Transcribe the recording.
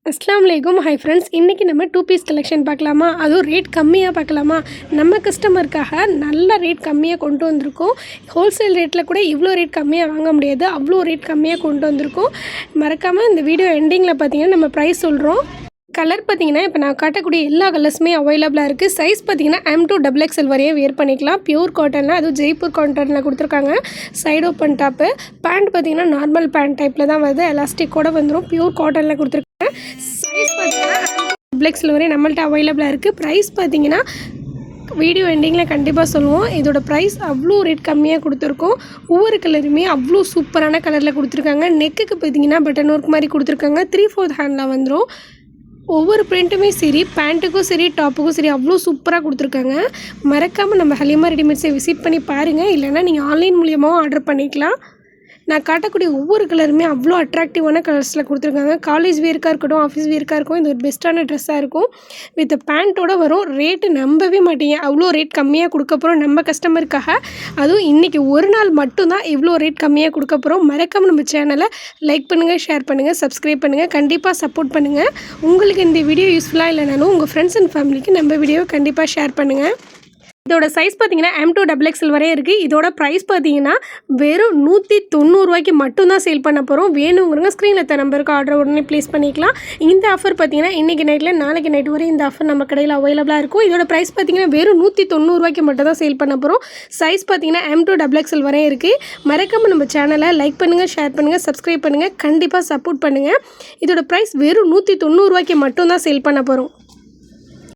அஸ்ஸலாமு அலைக்கும். Hi friends, இன்றைக்கி நம்ம 2 பீஸ் கலெக்ஷன் பார்க்கலாமா? அதுவும் ரேட் கம்மியாக பார்க்கலாமா? நம்ம கஸ்டமருக்காக நல்ல ரேட் கம்மியாக கொண்டு வந்திருக்கோம். ஹோல்சேல் ரேட்டில் கூட இவ்வளோ ரேட் கம்மியாக வாங்க முடியாது, அவ்வளோ ரேட் கம்மியாக கொண்டு வந்திருக்கோம். மறக்காமல் இந்த வீடியோ எண்டிங்கில் பார்த்தீங்கன்னா நம்ம ப்ரைஸ் சொல்கிறோம். கலர் பார்த்தீங்கன்னா இப்போ நான் காட்டக்கூடிய எல்லா கலர்ஸுமே அவைலபிளாக இருக்குது. சைஸ் பார்த்தீங்கன்னா M2 XXL வரையும் வேர் பண்ணிக்கலாம். பியூர் காட்டனில், அதுவும் ஜெய்ப்பூர் காட்டனில் கொடுத்துருக்காங்க. Side open top. பேண்ட் பார்த்தீங்கன்னா நார்மல் பேண்ட் டைப்பில் தான் வருது, எலாஸ்டிக்கோடு வந்துடும். பியூர் காட்டனில் கொடுத்துருக்காங்க. சைஸ் பார்த்தீங்கன்னா XXL வரையும் நம்மள்ட்ட அவைலபிளாக இருக்குது. ப்ரைஸ் பார்த்தீங்கன்னா வீடியோ எண்டிங்கில் கண்டிப்பாக சொல்லுவோம். இதோட ப்ரைஸ் அவ்வளோ ரேட் கம்மியாக கொடுத்துருக்கோம். ஒவ்வொரு கலருமே அவ்வளோ சூப்பரான கலரில் கொடுத்துருக்காங்க. நெக்குக்கு பார்த்தீங்கன்னா பட்டன் ஒர்க் மாதிரி கொடுத்துருக்காங்க. 3/4 ஹேண்டில் வந்துடும். ஒவ்வொரு பிரிண்ட்டுமே சரி, பேண்ட்டுக்கும் சரி, டாப்புக்கும் சரி அவ்வளோ சூப்பராக கொடுத்துருக்காங்க. மறக்காமல் நம்ம ஹலீமா ரெடிமேட்ஸை விசிட் பண்ணி பாருங்கள். இல்லைனா நீங்கள் ஆன்லைன் மூலியமாகவும் ஆர்டர் பண்ணிக்கலாம். நான் காட்டக்கூடிய ஒவ்வொரு கலருமே அவ்வளோ அட்ராக்டிவான கலர்ஸில் கொடுத்துருக்காங்க. காலேஜ் வேர்க்காக இருக்கட்டும், ஆஃபீஸ் வேர்க்காக இருக்கும், இது ஒரு பெஸ்ட்டான ட்ரெஸ்ஸாக இருக்கும். வித் பேண்ட்டோடு வரும். ரேட்டு நம்பவே மாட்டீங்க, அவ்வளோ ரேட் கம்மியாக கொடுக்க போகிறோம் நம்ம கஸ்டமருக்காக. அதுவும் இன்றைக்கி ஒரு நாள் மட்டும்தான் இவ்வளோ ரேட் கம்மியாக கொடுக்க போகிறோம். மறக்காமல் நம்ம சேனலை லைக் பண்ணுங்கள், ஷேர் பண்ணுங்கள், சப்ஸ்கிரைப் பண்ணுங்கள். கண்டிப்பாக சப்போர்ட் பண்ணுங்கள். உங்களுக்கு இந்த வீடியோ யூஸ்ஃபுல்லாக இல்லைனாலும் உங்கள் ஃப்ரெண்ட்ஸ் அண்ட் ஃபேமிலிக்கு நம்ம வீடியோவை கண்டிப்பாக ஷேர் பண்ணுங்கள். இதோட சைஸ் பார்த்தீங்கன்னா M2 XXL வரையும் இருக்குது. இதோட ப்ரைஸ் பார்த்தீங்கன்னா வெறும் 190 மட்டும்தான் சேல் பண்ண போகிறோம். வேணுங்கிறவங்க ஸ்க்ரீனில் நம்பருக்கு ஆர்டர் உடனே ப்ளேஸ் பண்ணிக்கலாம். இந்த ஆஃபர் பார்த்தீங்கன்னா இன்றைக்கி நைட்டில் நாளைக்கு நைட் வரை இந்த ஆஃபர் நம்ம கடையில் அவைலபிளாக இருக்கும். இதோட ப்ரைஸ் பார்த்தீங்கன்னா வெறும் 190 மட்டும் தான் சேல் பண்ண போகிறோம். சைஸ் பார்த்தீங்கன்னா M2 XXL வரையும் இருக்குது. மறக்காமல் நம்ம சேனலை லைக் பண்ணுங்கள், ஷேர் பண்ணுங்கள், சப்ஸ்கிரைப் பண்ணுங்கள். கண்டிப்பாக சப்போர்ட் பண்ணுங்கள். இதோட ப்ரைஸ் வெறும் 190 மட்டும்தான் சேல் பண்ண போகிறோம்.